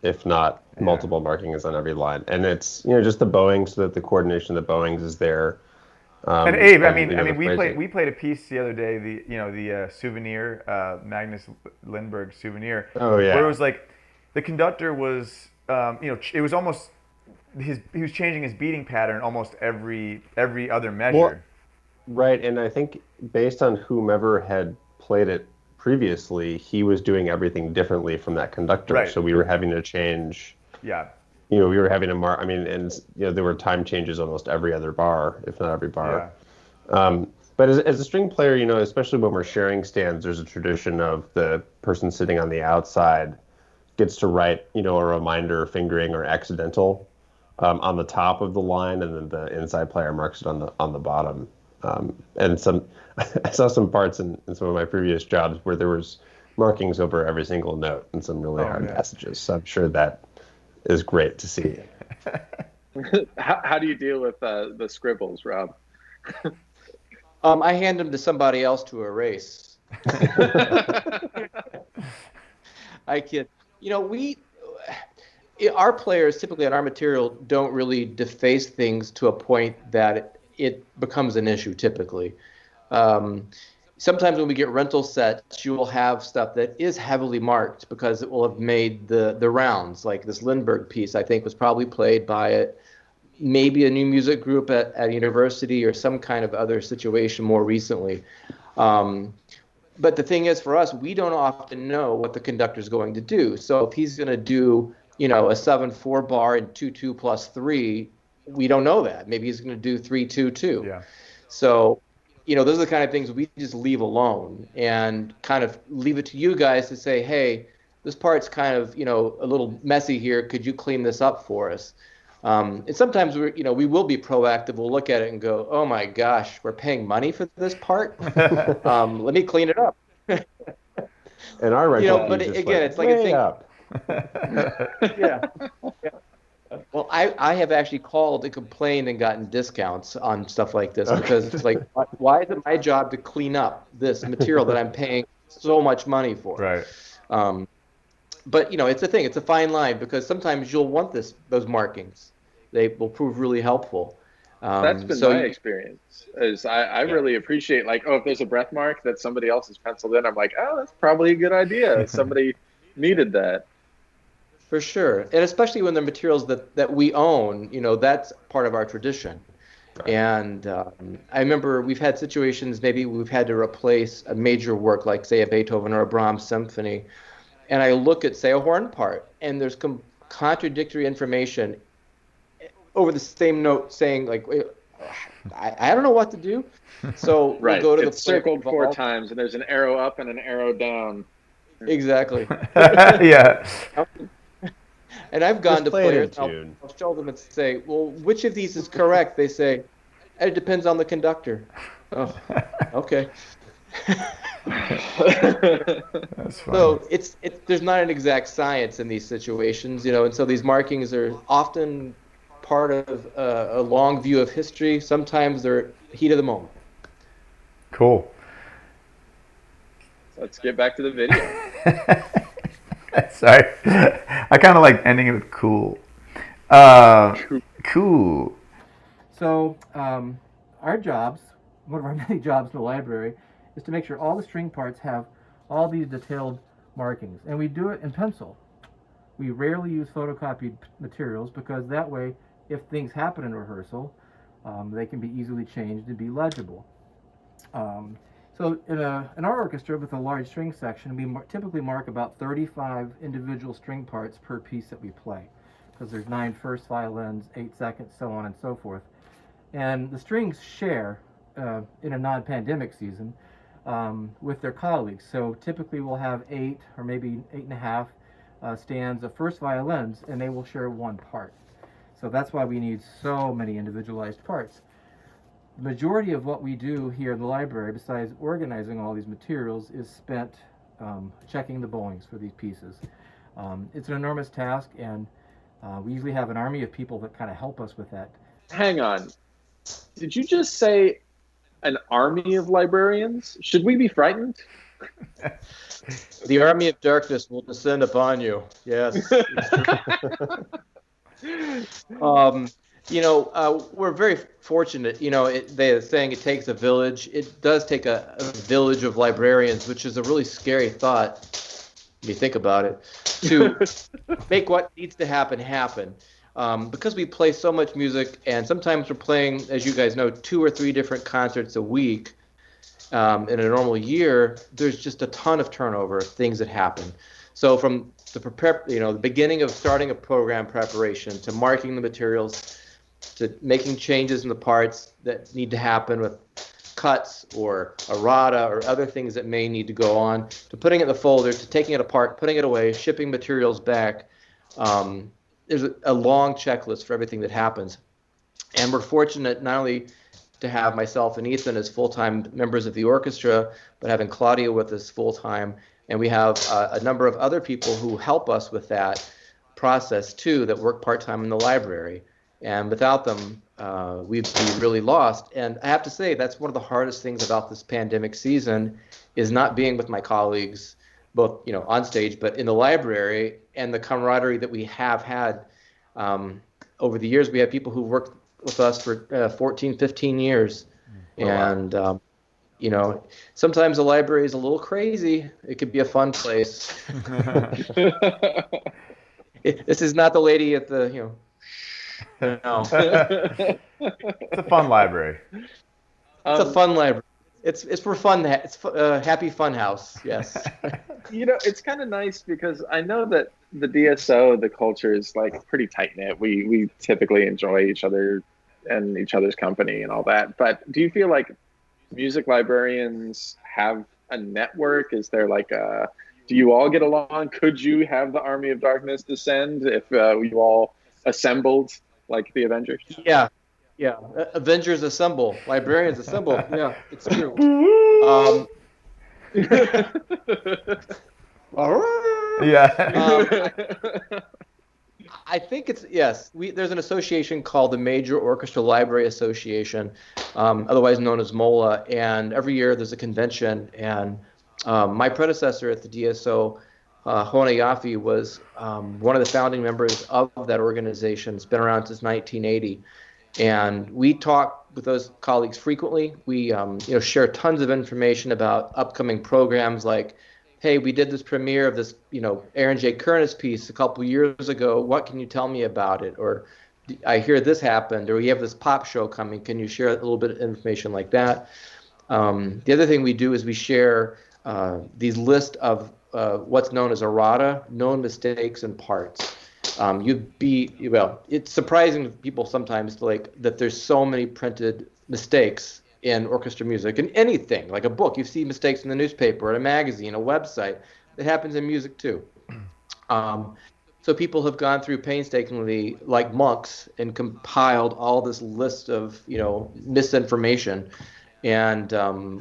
S3: if not multiple markings on every line. And it's, you know, just the bowing so that the coordination of the bowings is there.
S1: And Abe, I mean,
S3: you know,
S1: we played a piece the other day, the souvenir, Magnus Lindberg souvenir.
S3: Oh yeah.
S1: Where it was like, the conductor was, you know, it was almost he was changing his beating pattern almost every other measure.
S3: Right, and I think based on whomever had played it previously, he was doing everything differently from that conductor.
S1: Right.
S3: So we were having to change.
S1: Yeah.
S3: We were having to mark. I mean, and there were time changes almost every other bar, if not every bar.
S1: Yeah.
S3: But as a string player, especially when we're sharing stands, there's a tradition of the person sitting on the outside gets to write, a reminder, fingering, or accidental on the top of the line, and then the inside player marks it on the bottom. And I saw some parts in some of my previous jobs where there was markings over every single note in some really hard passages. So I'm sure that is great to see.
S2: How do you deal with the scribbles, Rob?
S4: I hand them to somebody else to erase. I kid. Our players typically on our material don't really deface things to a point that it becomes an issue typically. Sometimes when we get rental sets, you will have stuff that is heavily marked because it will have made the rounds. Like this Lindbergh piece, I think, was probably played by maybe a new music group at a university or some kind of other situation more recently. But the thing is, for us, we don't often know what the conductor's going to do. So if he's going to do, a 7/4 bar and 2/2 plus 3, we don't know that. Maybe he's going to do 3/2/2.
S1: Yeah.
S4: So, those are the kind of things we just leave alone and kind of leave it to you guys to say, hey, this part's kind of, a little messy here. Could you clean this up for us? And sometimes we will be proactive. We'll look at it and go, oh my gosh, we're paying money for this part. Let me clean it up.
S3: And our rental
S4: but
S3: fees
S4: again, it's like a thing.
S3: up.
S4: Yeah. Well, I have actually called and complained and gotten discounts on stuff like this because it's like, why is it my job to clean up this material that I'm paying so much money for?
S1: Right.
S4: But it's a thing. It's a fine line because sometimes you'll want those markings. They will prove really helpful.
S2: That's been my experience. Is I really appreciate if there's a breath mark that somebody else has penciled in, I'm like, oh, that's probably a good idea. Somebody needed that.
S4: For sure, and especially when they're materials that we own, that's part of our tradition. Right. And I remember we've had situations, maybe we've had to replace a major work like, say, a Beethoven or a Brahms symphony, and I look at, say, a horn part, and there's contradictory information over the same note saying, like, I don't know what to do. So
S2: right.
S4: We'll go to
S2: it's circled 4 times, and there's an arrow up and an arrow down.
S4: Exactly.
S1: Yeah.
S4: And I've gone to players,
S3: I'll
S4: show them and say, well, which of these is correct? They say, it depends on the conductor. Oh, okay.
S1: That's funny.
S4: So there's not an exact science in these situations, and so these markings are often part of a long view of history. Sometimes they're heat of the moment.
S1: Cool.
S2: Let's get back to the video.
S1: Sorry. I kind of like ending it with cool. Cool.
S7: So our jobs, one of our many jobs in the library, is to make sure all the string parts have all these detailed markings. And we do it in pencil. We rarely use photocopied materials because that way, if things happen in rehearsal, they can be easily changed and be legible. So in our orchestra with a large string section, we typically mark about 35 individual string parts per piece that we play, because there's 9 first violins, 8 seconds, so on and so forth. And the strings share in a non-pandemic season with their colleagues. So typically we'll have 8 or maybe 8.5 stands of first violins, and they will share 1 part. So that's why we need so many individualized parts. The majority of what we do here in the library, besides organizing all these materials, is spent checking the bowings for these pieces. It's an enormous task, and we usually have an army of people that kind of help us with that.
S2: Hang on. Did you just say an army of librarians? Should we be frightened?
S4: The army of darkness will descend upon you. Yes. We're very fortunate. They're saying it takes a village. It does take a village of librarians, which is a really scary thought, if you think about it, to make what needs to happen. because we play so much music, and sometimes we're playing, as you guys know, 2 or 3 different concerts a week in a normal year, there's just a ton of turnover, things that happen. So from the beginning of starting a program preparation to marking the materials, to making changes in the parts that need to happen with cuts or errata or other things that may need to go on, to putting it in the folder, to taking it apart, putting it away, shipping materials back. There's a long checklist for everything that happens. And we're fortunate not only to have myself and Ethan as full-time members of the orchestra, but having Claudia with us full-time. And we have a number of other people who help us with that process too, that work part-time in the library. And without them, we'd be really lost. And I have to say, that's one of the hardest things about this pandemic season, is not being with my colleagues, both on stage, but in the library, and the camaraderie that we have had over the years. We have people who've worked with us for 14, 15 years. And, sometimes the library is a little crazy. It could be a fun place. This is not the lady at the, no.
S1: It's a fun library.
S4: It's a fun library. It's for fun. It's happy fun house. Yes.
S2: It's kind of nice because I know that the DSO, the culture is like pretty tight knit. We typically enjoy each other and each other's company and all that. But do you feel like music librarians have a network? Is there like do you all get along? Could you have the Army of Darkness descend if you all assembled like the Avengers?
S4: Yeah. Avengers assemble, librarians assemble. Yeah, it's true.
S1: Yeah.
S4: I think it's, yes. There's an association called the Major Orchestra Library Association, otherwise known as MOLA, and every year there's a convention. And my predecessor at the DSO, Hona Yafi, was one of the founding members of that organization. It's been around since 1980. And we talk with those colleagues frequently. We share tons of information about upcoming programs, like, hey, we did this premiere of this, Aaron J. Kernis piece a couple years ago. What can you tell me about it? Or I hear this happened, or we have this pop show coming. Can you share a little bit of information like that? The other thing we do is we share these lists of what's known as errata, known mistakes and parts. It's surprising to people sometimes that there's so many printed mistakes in orchestra music, and anything like a book. You see mistakes in the newspaper, in a magazine, a website. It happens in music too. So people have gone through painstakingly, like monks, and compiled all this list of misinformation, and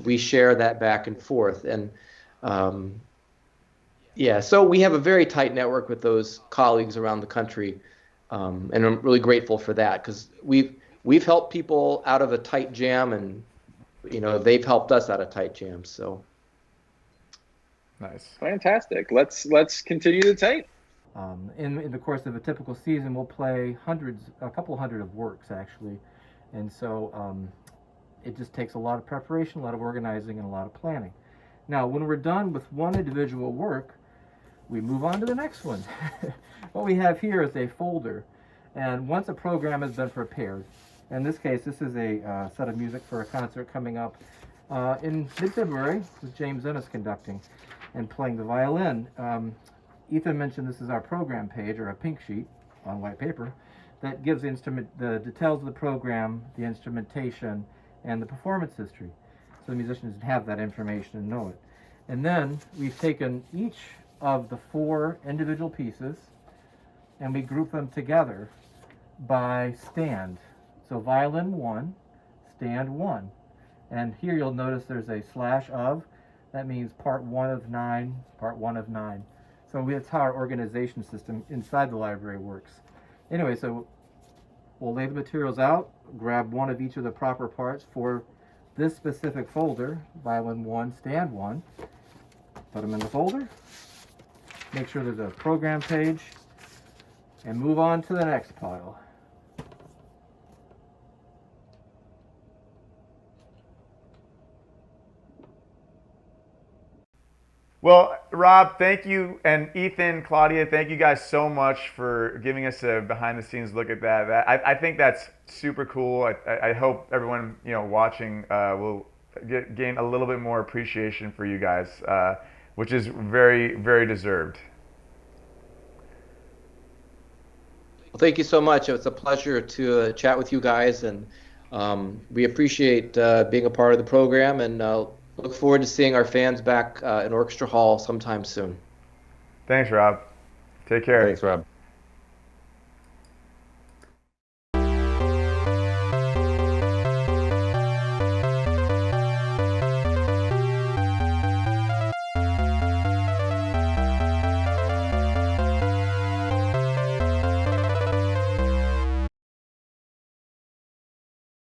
S4: we share that back and forth. And so we have a very tight network with those colleagues around the country, and I'm really grateful for that, because we've helped people out of a tight jam, and they've helped us out of tight jams. So
S1: nice,
S2: fantastic. Let's continue the tape.
S7: In the course of a typical season, we'll play a couple hundred of works actually, and so it just takes a lot of preparation, a lot of organizing, and a lot of planning. Now, when we're done with one individual work, we move on to the next one. What we have here is a folder, and once a program has been prepared, in this case, this is a set of music for a concert coming up in mid-February with James Ennis conducting and playing the violin. Ethan mentioned this is our program page, or a pink sheet on white paper, that gives the details of the program, the instrumentation, and the performance history. So the musicians have that information and know it. And then we've taken each of the 4 individual pieces and we group them together by stand. So violin 1, stand 1. And here you'll notice there's a slash of. That means part 1 of 9, part 1 of 9. So that's how our organization system inside the library works. Anyway, so we'll lay the materials out, grab one of each of the proper parts for this specific folder, violin 1, stand 1, put them in the folder, make sure there's a program page, and move on to the next pile.
S1: Well, Rob, thank you, and Ethan, Claudia, thank you guys so much for giving us a behind-the-scenes look at that. I think that's super cool. I hope everyone watching will gain a little bit more appreciation for you guys, which is very, very deserved.
S4: Well, thank you so much. It's a pleasure to chat with you guys, and we appreciate being a part of the program, and look forward to seeing our fans back in Orchestra Hall sometime soon.
S1: Thanks, Rob. Take care.
S3: Thanks, Rob.